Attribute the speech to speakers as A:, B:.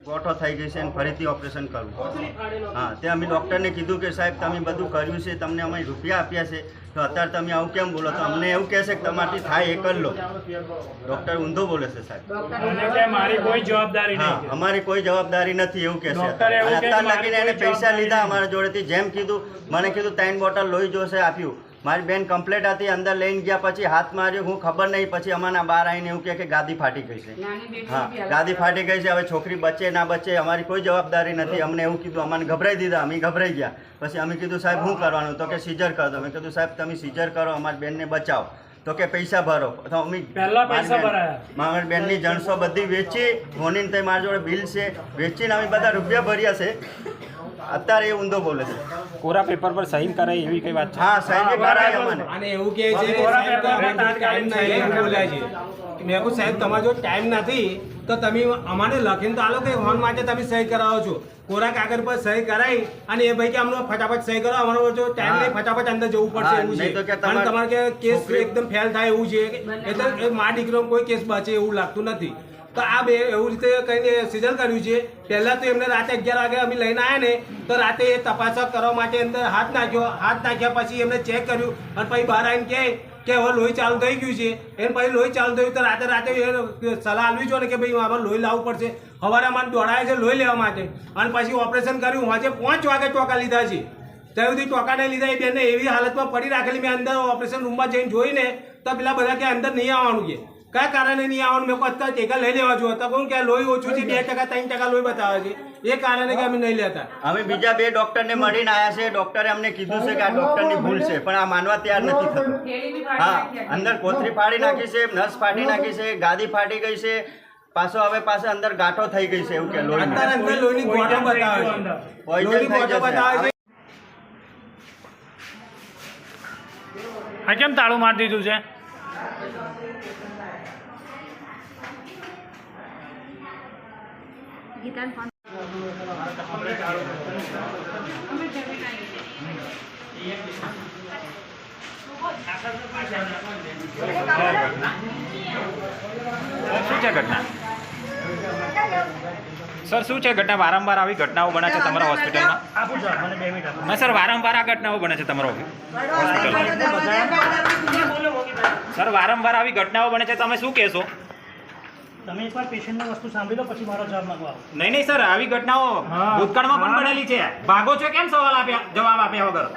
A: ગોઠો થઈ ગઈ છે અને ફરીથી ઓપરેશન કરવું. હા, તે અમે ડૉક્ટરને કીધું કે સાહેબ તમે બધું કર્યું છે, તમને અમે રૂપિયા આપ્યા છે, તો અત્યારે તમે આવું કેમ બોલો? તો અમને એવું કહેશે કે તમારાથી થાય એ કરી લો. ડૉક્ટર ઊંધો બોલે છે સાહેબ.
B: મારી કોઈ જવાબદારી
A: હા, અમારી કોઈ જવાબદારી નથી એવું કહેશે. અત્યારે લગીને એને પૈસા લીધા અમારા જોડેથી. જેમ કીધું મને કીધું 3 બોટલ લોહી જોશે, આપ્યું. મારી બેન કમ્પ્લેટ હતી, અંદર લઈને ગયા, પછી હાથ માર્યો, હું ખબર નહીં. પછી અમારા બહાર આવીને એવું કે ગાદી ફાટી ગઈ છે. હા, ગાદી ફાટી ગઈ છે, હવે છોકરી બચે ના બચે અમારી કોઈ જવાબદારી નથી. અમને એવું કીધું, અમને ગભરાઈ દીધા, અમે ગભરાઈ ગયા. પછી અમે કીધું સાહેબ શું કરવાનું? તો કે સીઝર કરો. અમે કીધું સાહેબ તમે સીઝર કરો, અમારી બેનને બચાવો. તો કે પૈસા ભરો. તો અમે મારી બેનની જણસો બધી વેચી, હોનીને તે મારી જોડે બિલ છે, વેચીને અમે બધા રૂપિયા ભર્યા છે. અત્યારે એ ઊંધો બોલે છે.
C: કોરા પેપર પર સાઈન કરાય એવી કઈ વાત છે?
A: હા, સાઈન કરાય અમને.
D: અને એવું કહે છે કે ટાઈમ નહીં બોલાય છે. મેં કહું સાહેબ તમારા જો ટાઈમ નથી તો તમે અમારે લખીને તો આલો કે ફોન માટે તમે સહી કરાવો છો. કોરા કાગળ પર સહી કરાવી અને એ ભાઈ કે અમને ફટાફટ સહી કરો, અમારો જો ટાઈમ નહીં, ફટાફટ અંદર જવું પડશે એવું છે. અને તમારે કે કેસ એકદમ ફેલ થાય એવું છે, એટલે મા દીકરો કોઈ કેસ બચે એવું લાગતું નથી. તો આ બે એવું રીતે કહીને સિઝન કર્યું છે. પહેલાં તો એમને રાતે 11 વાગે અમે લઈને આવ્યા ને, તો રાતે એ તપાસ કરવા માટે અંદર હાથ નાખ્યા પછી એમને ચેક કર્યું અને પછી બહાર આવીને કહે કે હવે લોહી ચાલુ થઈ ગયું છે. એને પછી લોહી ચાલુ થયું તો રાતે સલાહ આપવી જોઈએ ને કે ભાઈ અમારે લોહી લાવવું પડશે. સવારે અમારે દોડાવે છે લોહી લેવા માટે, અને પછી ઓપરેશન કર્યું. આજે 5 વાગે ટોકા લીધા છે. ત્યાં સુધી ટોકા નહીં લીધા. એ બેનને એવી હાલતમાં પડી રાખેલી. મેં અંદર ઓપરેશન રૂમમાં જઈને જોઈને તો પેલા બધા કે અંદર નહીં આવવાનું કે કયા કારણે નહીં આવવાનું? મેં અત્યારે ટેકા લઈ લેવા જોઈએ. તો કહું કે લોહી ઓછું છે, 2% 3% લોહી બતાવે છે, એ કારણે કે અમે નહીં લેતા.
A: અમે બીજા 2 ડોક્ટરને મળીને આવ્યા છે. ડોક્ટરે અમને કીધું છે કે આ ડોક્ટરની ભૂલ છે, પણ આ માનવા તૈયાર નથી થતું. હા, અંદર કોથળી ફાડી નાખી છે, નસ ફાટી નાખી છે, ગાદી ફાટી ગઈ છે, પાછો અંદર ગાંઠો થઈ ગઈ છે. એવું કે
D: અત્યારે અંદર લોહીની ગોઠો બતાવે છે, લોહીની ગોઠો બતાવે છે.
B: આ કેમ તાળું મારી દીધું છે?
C: શું છે ઘટના સર? શું છે ઘટના? વારંવાર આવી ઘટનાઓ બને છે તમારા હોસ્પિટલમાં? ના સર, વારંવાર આ ઘટનાઓ બને છે તમારા હોસ્પિટલમાં? સર, વારંવાર આવી ઘટનાઓ બને છે, તમે શું કહેશો?
E: તમે એકવાર પેશન્ટની વસ્તુ સાંભળી લો પછી મારો જવાબ માંગવા આવો.
C: નહીં સર, આવી ઘટનાઓ ભૂતકાળમાં પણ બનેલી છે. ભાગો છો કેમ જવાબ આપ્યા વગર?